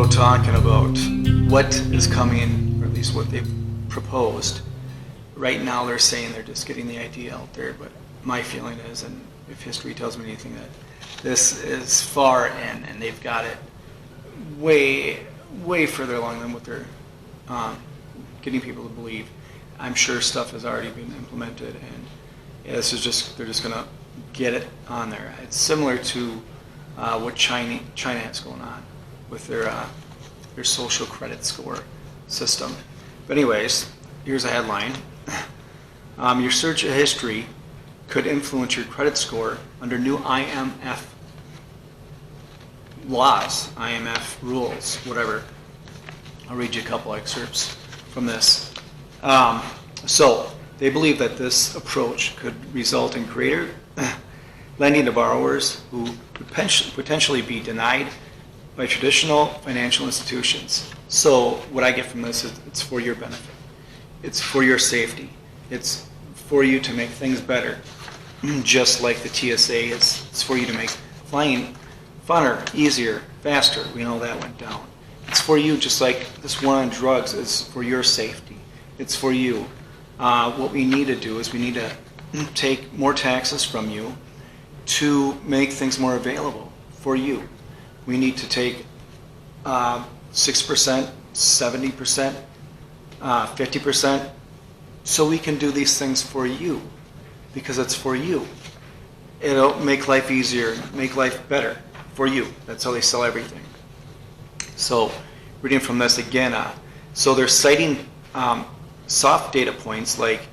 talking about what is coming, or at least what they've proposed. Right now they're saying they're just getting the idea out there, but my feeling is, and if history tells me anything, that this is far in, and they've got it way further along than what they're getting people to believe. I'm sure stuff has already been implemented, and this is just, they're just going to get it on there. It's similar to what China has going on with their social credit score system. But anyways, here's a headline. Your search history could influence your credit score under new IMF laws, IMF rules, whatever. I'll read you a couple excerpts from this. So they believe that this approach could result in greater lending to borrowers who would potentially be denied by traditional financial institutions. So what I get from this is it's for your benefit. It's for your safety. It's for you to make things better. Just like the TSA is, it's for you to make flying funner, easier, faster. We know that went down. It's for you, just like this war on drugs is for your safety. It's for you. What we need to do is we need to take more taxes from you to make things more available for you. We need to take 6%, 70%, 50%, so we can do these things for you, because it's for you. It'll make life easier, make life better for you. That's how they sell everything. So, reading from this again, so they're citing soft data points like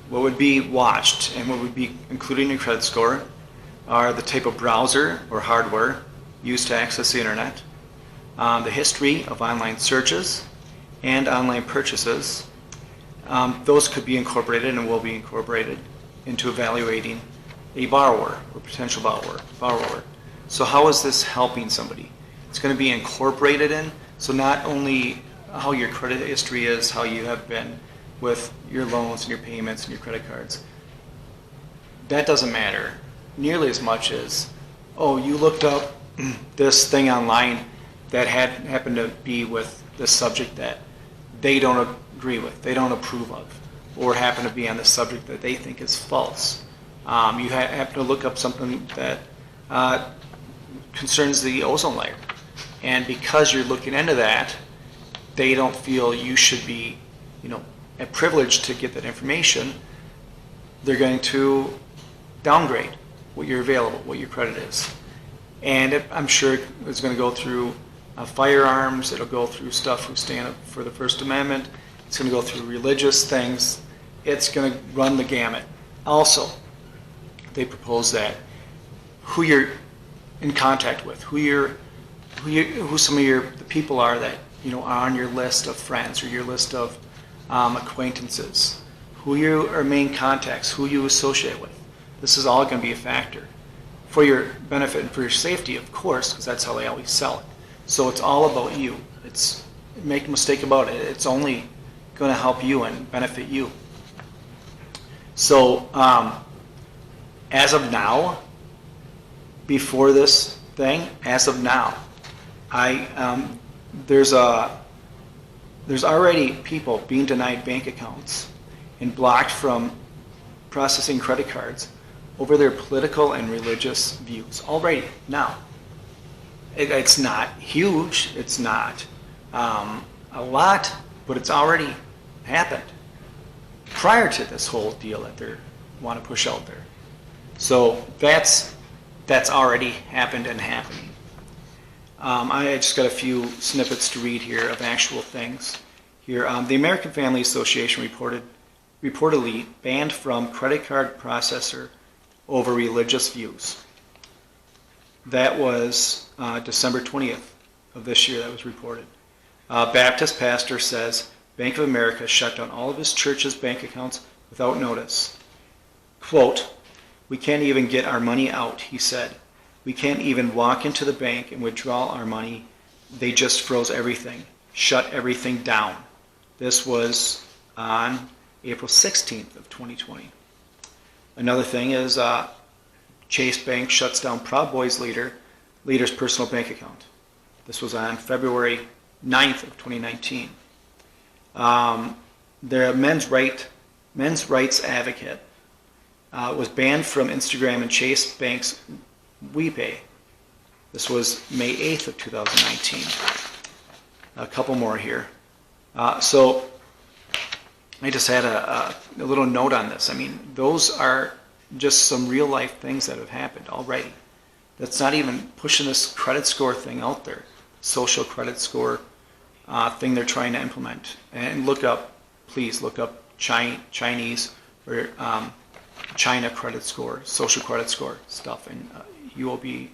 what would be watched and what would be included in your credit score are the type of browser or hardware used to access the internet, the history of online searches and online purchases. Those could be incorporated and will be incorporated into evaluating a borrower or potential borrower. So how is this helping somebody? It's going to be incorporated in, so not only how your credit history is, how you have been with your loans and your payments and your credit cards. That doesn't matter nearly as much as, oh, you looked up this thing online that happened to be with this subject that they don't agree with, they don't approve of, or happen to be on the subject that they think is false. You happen to look up something that concerns the ozone layer, and because you're looking into that, they don't feel you should be, privileged to get that information. They're going to downgrade what your credit is. And I'm sure it's going to go through firearms, it'll go through stuff who stand up for the First Amendment, it's going to go through religious things, it's going to run the gamut. Also, they propose that who you're in contact with, who some of the people are that are on your list of friends or your list of acquaintances, who your main contacts, who you associate with. This is all going to be a factor for your benefit and for your safety, of course, because that's how they always sell it. So it's all about you. Make a mistake about it. It's only going to help you and benefit you. So as of now, before this thing, as of now, there's already people being denied bank accounts and blocked from processing credit cards over their political and religious views already now. It's not huge, it's not a lot, but it's already happened prior to this whole deal that they want to push out there. So that's already happened and happening. I just got a few snippets to read here of actual things. Here, the American Family Association reportedly banned from credit card processor over religious views. That was December 20th of this year that was reported. Baptist pastor says Bank of America shut down all of his church's bank accounts without notice. Quote, "We can't even get our money out," he said. "We can't even walk into the bank and withdraw our money. They just froze everything, shut everything down." This was on April 16th of 2020. Another thing is Chase Bank shuts down Proud Boys leader's personal bank account. This was on February 9th of 2019. The men's rights advocate was banned from Instagram and Chase Bank's WePay. This was May 8th of 2019. A couple more here. So I just had a little note on this. I mean, those are just some real life things that have happened already. That's not even pushing this credit score thing out there, social credit score thing they're trying to implement. And please look up Chinese or China credit score, social credit score stuff, and you will be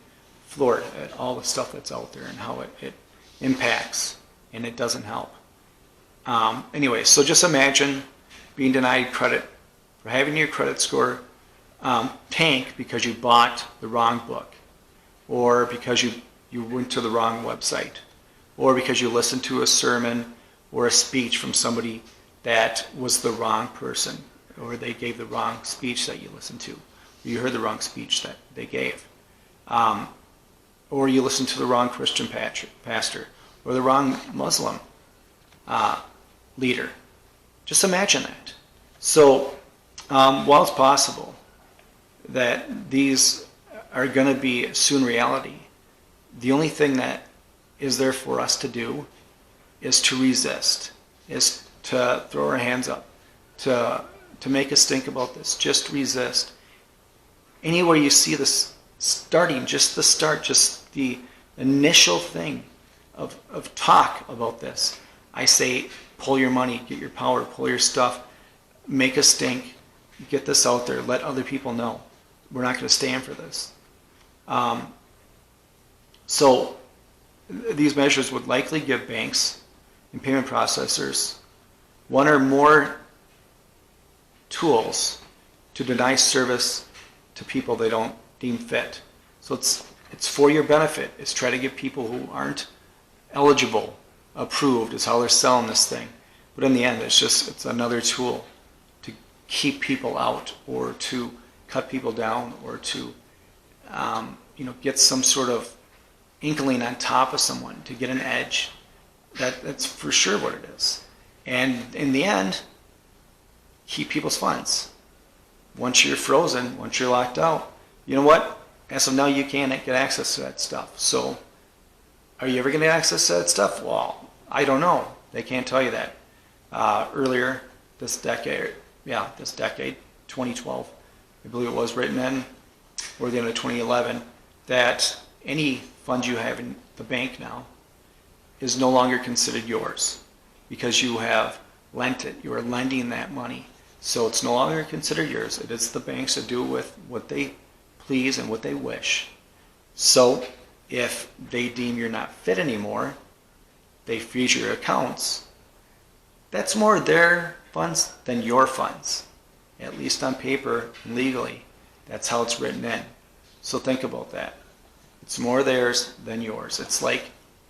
floored at all the stuff that's out there and how it impacts, and it doesn't help. Anyway, so just imagine being denied credit for having your credit score tank because you bought the wrong book, or because you went to the wrong website, or because you listened to a sermon or a speech from somebody that was the wrong person, or they gave the wrong speech that you listened to, or you heard the wrong speech that they gave, or you listened to the wrong Christian pastor, or the wrong Muslim leader. Just imagine that. So while it's possible that these are going to be soon reality, the only thing that is there for us to do is to resist, is to throw our hands up, to make us think about this. Just resist. Anywhere you see this starting, just the initial thing of talk about this, I say pull your money, get your power, pull your stuff, make a stink, get this out there, let other people know. We're not going to stand for this. So these measures would likely give banks and payment processors one or more tools to deny service to people they don't deem fit. So it's for your benefit. It's try to get people who aren't eligible approved is how they're selling this thing. But in the end, it's another tool to keep people out, or to cut people down, or to get some sort of inkling on top of someone, to get an edge. That's for sure what it is. And in the end, keep people's funds. Once you're frozen, once you're locked out, you know what? As of now, you can't get access to that stuff. So are you ever going to get access to that stuff? Well, I don't know. They can't tell you that. Earlier this decade, 2012, I believe it was written in, or the end of 2011, that any fund you have in the bank now is no longer considered yours because you have lent it. You are lending that money. So it's no longer considered yours. It is the banks that do with what they please and what they wish. So if they deem you're not fit anymore, they freeze your accounts. That's more their funds than your funds, at least on paper and legally. That's how it's written in. So think about that. It's more theirs than yours. It's like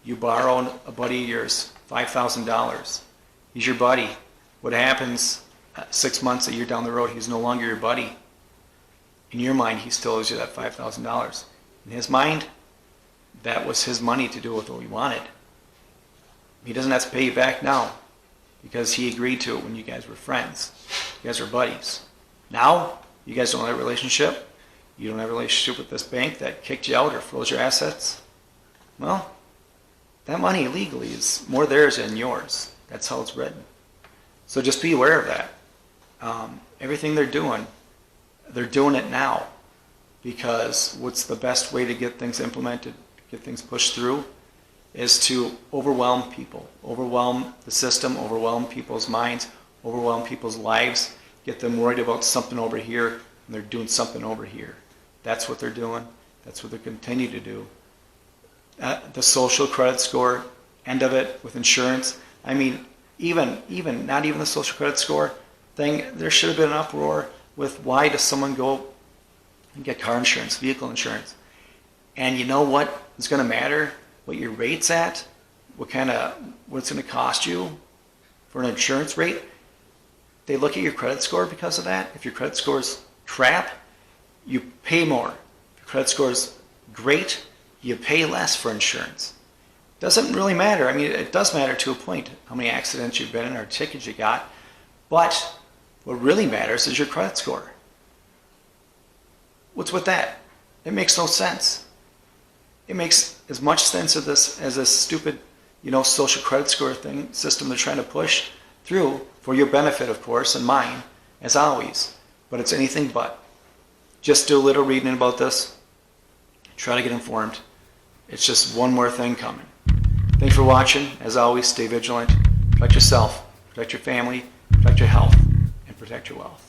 you borrow a buddy of yours $5,000. He's your buddy. What happens 6 months, a year down the road, he's no longer your buddy. In your mind, he still owes you that $5,000. In his mind, that was his money to do with what he wanted. He doesn't have to pay you back now because he agreed to it when you guys were friends. You guys were buddies. Now, you guys don't have a relationship. You don't have a relationship with this bank that kicked you out or froze your assets. Well, that money legally is more theirs than yours. That's how it's written. So just be aware of that. Everything they're doing it now, because what's the best way to get things implemented, get things pushed through, is to overwhelm people, overwhelm the system, overwhelm people's minds, overwhelm people's lives, get them worried about something over here, and they're doing something over here. That's what they're doing. That's what they continue to do. The social credit score end of it with insurance. I mean, even not even the social credit score thing, there should have been an uproar with why does someone go and get car insurance, vehicle insurance. And you know what is going to matter? What your rate's at, what's going to cost you for an insurance rate. They look at your credit score because of that. If your credit score is crap, you pay more. If your credit score is great, you pay less for insurance. Doesn't really matter. I mean, it does matter to a point how many accidents you've been in or tickets you got, but what really matters is your credit score. What's with that? It makes no sense. It makes as much sense of this as a stupid, social credit score thing system they're trying to push through for your benefit, of course, and mine, as always. But it's anything but. Just do a little reading about this. Try to get informed. It's just one more thing coming. Thanks for watching. As always, stay vigilant. Protect yourself, protect your family, protect your health, and protect your wealth.